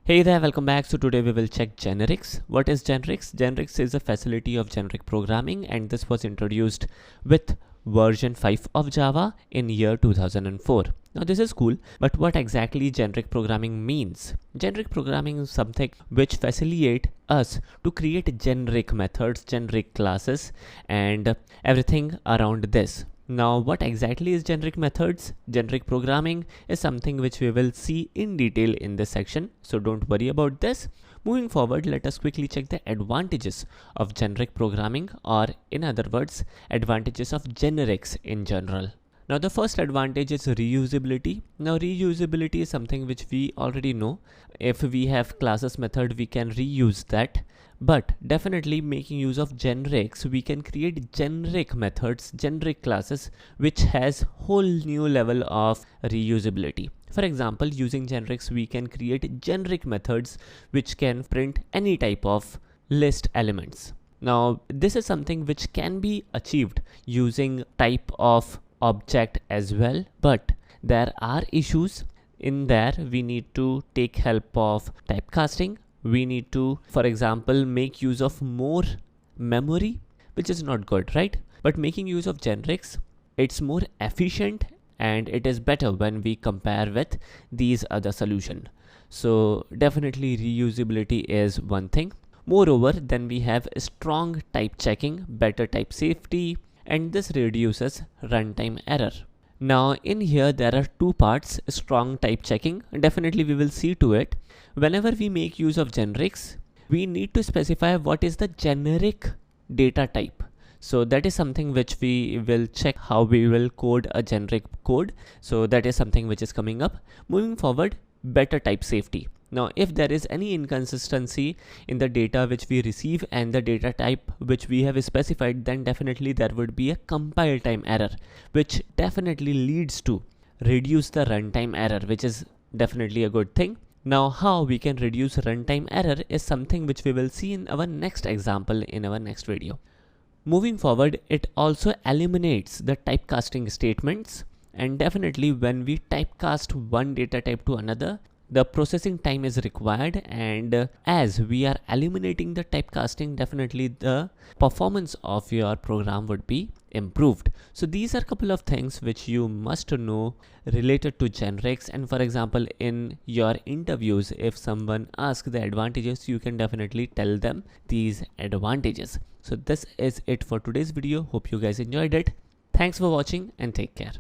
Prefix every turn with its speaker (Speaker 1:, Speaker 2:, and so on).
Speaker 1: Hey there, welcome back. So today we will check generics. What is generics? Generics is a facility of generic programming, and this was introduced with version 5 of Java in year 2004. Now this is cool, but what exactly generic programming means? Generic programming is something which facilitate us to create generic methods, generic classes, and everything around this. Now, what exactly is generic methods? Generic programming is something which we will see in detail in this section, so don't worry about this. Moving forward, let us quickly check the advantages of generic programming, or in other words, advantages of generics in general. Now, the first advantage is reusability. Now, reusability is something which we already know. If we have classes method, we can reuse that. But definitely making use of generics, we can create generic methods, generic classes, which has whole new level of reusability. For example, using generics, we can create generic methods which can print any type of list elements. Now, this is something which can be achieved using type of object as well, but there are issues in there. We need to take help of typecasting. We need to, for example, make use of more memory, which is not good, right? But making use of generics, it's more efficient and it is better when we compare with these other solutions. So definitely reusability is one thing. Moreover, then we have strong type checking, better type safety, and this reduces runtime error. Now in here there are two parts: strong type checking. Definitely we will see to it. Whenever we make use of generics, we need to specify what is the generic data type. So that is something which we will check how we will code a generic code. So that is something which is coming up. Moving forward, better type safety. Now, if there is any inconsistency in the data which we receive and the data type which we have specified, then definitely there would be a compile time error, which definitely leads to reduce the runtime error, which is definitely a good thing. Now, how we can reduce runtime error is something which we will see in our next example in our next video. Moving forward, it also eliminates the typecasting statements, and definitely when we typecast one data type to another, the processing time is required, and as we are eliminating the typecasting, definitely the performance of your program would be improved. So these are a couple of things which you must know related to generics. And for example, in your interviews, if someone asks the advantages, you can definitely tell them these advantages. So this is it for today's video. Hope you guys enjoyed it. Thanks for watching and take care.